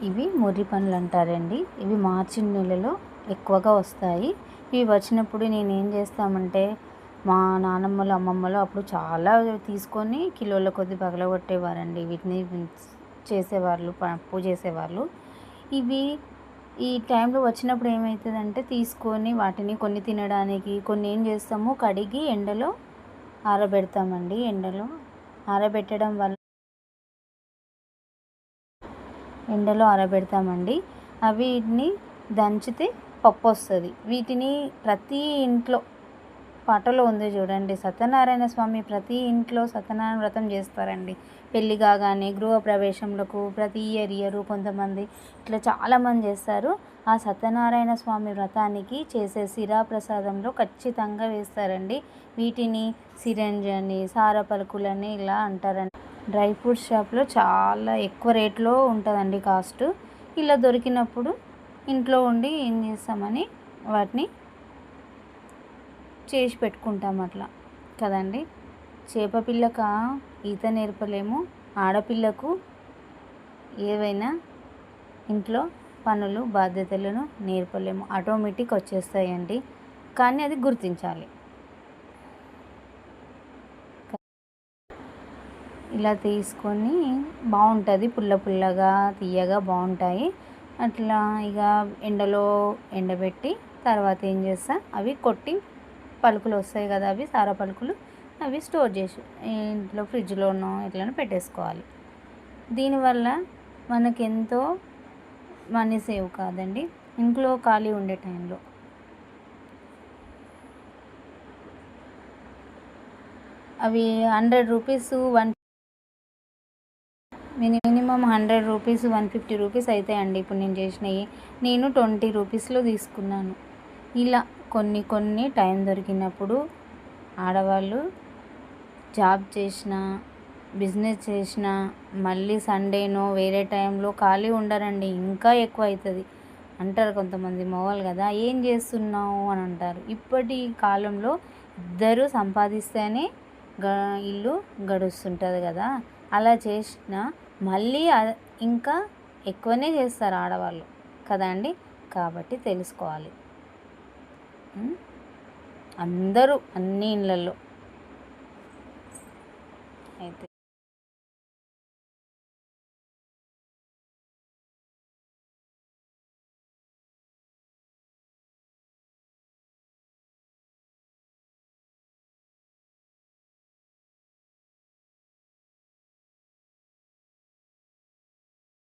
ఇవి మొర్రి పండ్లు అంటారండి. ఇవి మార్చి నెలలో ఎక్కువగా వస్తాయి. ఇవి వచ్చినప్పుడు నేనేం చేస్తామంటే, మా నానమ్మలు, అమ్మమ్మలు అప్పుడు చాలా తీసుకొని కిలోల కొద్దీ పగలగొట్టేవారండి. వీటిని చేసేవాళ్ళు, పప్పు చేసేవాళ్ళు. ఇవి ఈ టైంలో వచ్చినప్పుడు ఏమవుతుందంటే, తీసుకొని వాటిని కొన్ని తినడానికి, కొన్ని ఏం చేస్తాము కడిగి ఎండలో ఆరబెడతామండి. ఎండలో ఆరబెట్టడం వల్ల వీటిని దంచితే పప్పు వస్తుంది. వీటిని ప్రతి ఇంట్లో పాటలో ఉంది చూడండి, సత్యనారాయణ స్వామి ప్రతి ఇంట్లో సత్యనారాయణ వ్రతం చేస్తారండి. పెళ్ళి కాగానే గృహప్రవేశంలకు ప్రతి ఇయర్ కొంతమంది ఇట్లా చాలామంది చేస్తారు. ఆ సత్యనారాయణ స్వామి వ్రతానికి చేసే సిరా ప్రసాదంలో ఖచ్చితంగా వేస్తారండి. వీటిని సిరంజని, సారపలుకులని ఇలా అంటారండి. డ్రై ఫ్రూట్స్ షాప్లో చాలా ఎక్కువ రేట్లో ఉంటుందండి కాస్ట్. ఇలా దొరికినప్పుడు ఇంట్లో ఉండి ఏం చేస్తామని వాటిని చేసి పెట్టుకుంటాం అట్లా కదండి. చేప పిల్లక ఈత నేర్పలేము, ఆడపిల్లకు ఏవైనా ఇంట్లో పనులు బాధ్యతలను నేర్పలేము, ఆటోమేటిక్ వచ్చేస్తాయండి. కానీ అది గుర్తించాలి. ఇలా తీసుకొని బాగుంటుంది, పుల్ల పుల్లగా తీయగా బాగుంటాయి. అట్లా ఇక ఎండలో ఎండబెట్టి తర్వాత ఏం చేస్తా, అవి కొట్టి పలుకులు వస్తాయి కదా, అవి సారా పలుకులు, అవి స్టోర్ చేసి ఇంట్లో ఫ్రిడ్జ్లోనో ఇట్లా పెట్టేసుకోవాలి. దీనివల్ల మనకెంతో మనీ సేవ్ కాదండి ఇంట్లో ఖాళీ ఉండే టైంలో. అవి 100 రూపీస్, మినిమం 100 రూపీస్, 150 రూపీస్ అవుతాయండి. ఇప్పుడు నేను చేసినవి నేను 20 రూపీస్లో తీసుకున్నాను. ఇలా కొన్ని టైం దొరికినప్పుడు ఆడవాళ్ళు జాబ్ చేసినా, బిజినెస్ చేసినా, మళ్ళీ సండేనో వేరే టైంలో ఖాళీ ఉండరండి. ఇంకా ఎక్కువ అవుతుంది అంటారు కొంతమంది మగవాళ్ళు కదా, ఏం చేస్తున్నావు అని అంటారు. ఇప్పటి కాలంలో ఇద్దరు సంపాదిస్తేనే ఇల్లు గడుస్తుంటుంది కదా. అలా చేసిన మళ్ళీ ఇంకా ఎక్కువనే చేస్తారు ఆడవాళ్ళు కదా అండి. కాబట్టి తెలుసుకోవాలి అందరూ అన్ని ఇళ్ళల్లో అయితే.